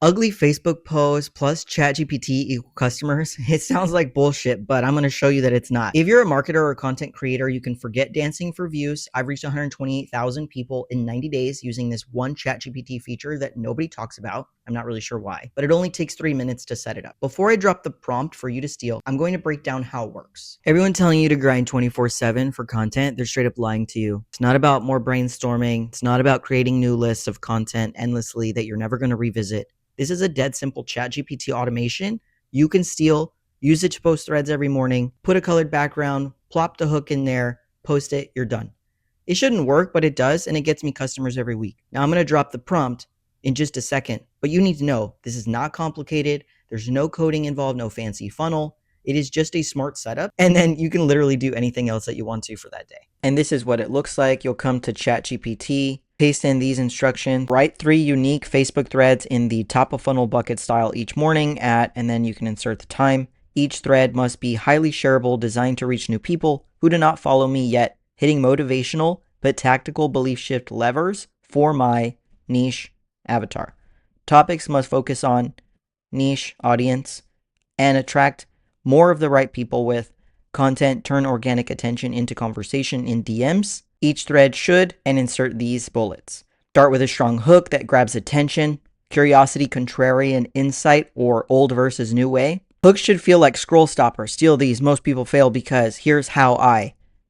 Ugly Facebook posts plus ChatGPT equal customers. It sounds like bullshit, but I'm going to show you that it's not. If you're a marketer or a content creator, you can forget dancing for views. I've reached 128,000 people in 90 days using this one ChatGPT feature that nobody talks about. I'm not really sure why, but it only takes 3 minutes to set it up. Before I drop the prompt for you to steal, I'm going to break down how it works. Everyone telling you to grind 24/7 for content, they're straight up lying to you. It's not about more brainstorming. It's not about creating new lists of content endlessly that you're never going to revisit. This is a dead simple ChatGPT automation you can steal, use it to post threads every morning, put a colored background, plop the hook in there, post it, you're done. It shouldn't work, but it does, and it gets me customers every week. Now I'm going to drop the prompt in just a second, but you need to know this is not complicated. There's no coding involved, no fancy funnel. It is just a smart setup, and then you can literally do anything else that you want to for that day. And this is what it looks like. You'll come to ChatGPT, paste in these instructions, write 3 unique Facebook threads in the top of funnel bucket style each morning and then you can insert the time. Each thread must be highly shareable, designed to reach new people who do not follow me yet, hitting motivational but tactical belief shift levers for my niche avatar. Topics must focus on niche audience and attract more of the right people with content, turn organic attention into conversation in DMs. Each thread should, and insert these bullets. Start with a strong hook that grabs attention, curiosity, contrarian insight, or old versus new way. Hooks should feel like scroll stoppers. Steal these. Most people fail because here's how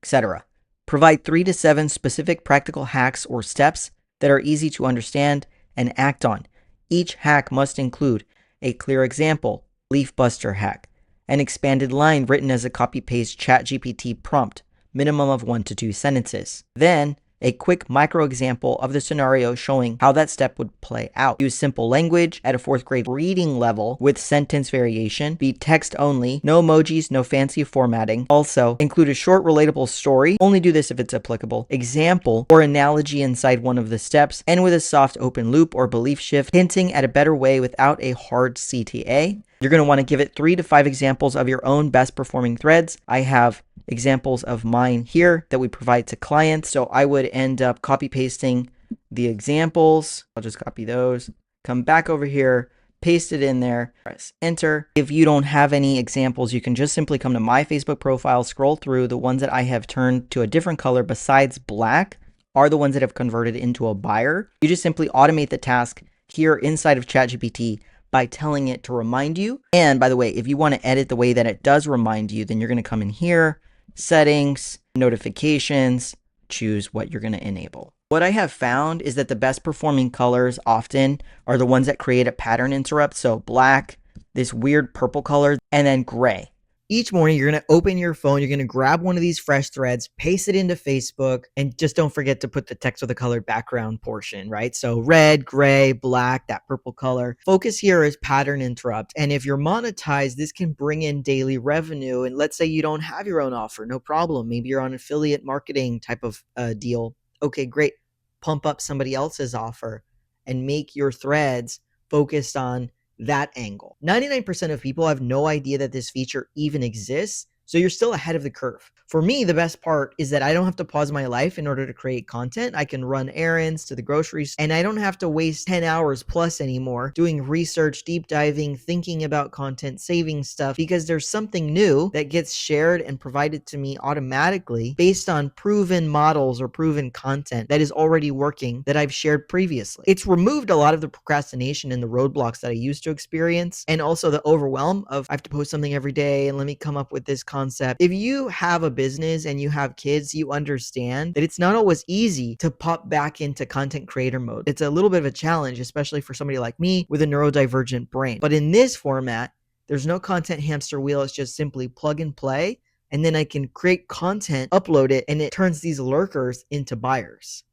etc. Provide 3 to 7 specific practical hacks or steps that are easy to understand and act on. Each hack must include a clear example, leaf buster hack, an expanded line written as a copy-paste ChatGPT prompt, minimum of 1 to 2 sentences. Then, a quick micro example of the scenario showing how that step would play out. Use simple language at a 4th grade reading level with sentence variation. Be text only, no emojis, no fancy formatting. Also, include a short relatable story. Only do this if it's applicable. Example or analogy inside one of the steps, and with a soft open loop or belief shift, hinting at a better way without a hard CTA. You're going to want to give it 3 to 5 examples of your own best performing threads. I have examples of mine here that we provide to clients. So I would end up copy pasting the examples. I'll just copy those, come back over here, paste it in there, press enter. If you don't have any examples, you can just simply come to my Facebook profile, scroll through. The ones that I have turned to a different color besides black are the ones that have converted into a buyer. You just simply automate the task here inside of ChatGPT by telling it to remind you. And by the way, if you want to edit the way that it does remind you, then you're going to come in here, settings, notifications, choose what you're going to enable. What I have found is that the best performing colors often are the ones that create a pattern interrupt. So black, this weird purple color, and then gray. Each morning, you're going to open your phone, you're going to grab one of these fresh threads, paste it into Facebook, and just don't forget to put the text with the colored background portion, right? So red, gray, black, that purple color. Focus here is pattern interrupt. And if you're monetized, this can bring in daily revenue. And let's say you don't have your own offer, no problem. Maybe you're on affiliate marketing type of deal. Okay, great. Pump up somebody else's offer and make your threads focused on that angle. 99% of people have no idea that this feature even exists, so you're still ahead of the curve. For me, the best part is that I don't have to pause my life in order to create content. I can run errands to the grocery store, and I don't have to waste 10 hours plus anymore doing research, deep diving, thinking about content, saving stuff, because there's something new that gets shared and provided to me automatically based on proven models or proven content that is already working that I've shared previously. It's removed a lot of the procrastination and the roadblocks that I used to experience, and also the overwhelm of I have to post something every day and let me come up with this concept. If you have a business and you have kids, you understand that it's not always easy to pop back into content creator mode. It's a little bit of a challenge, especially for somebody like me with a neurodivergent brain. But in this format, there's no content hamster wheel. It's just simply plug and play. And then I can create content, upload it, and it turns these lurkers into buyers.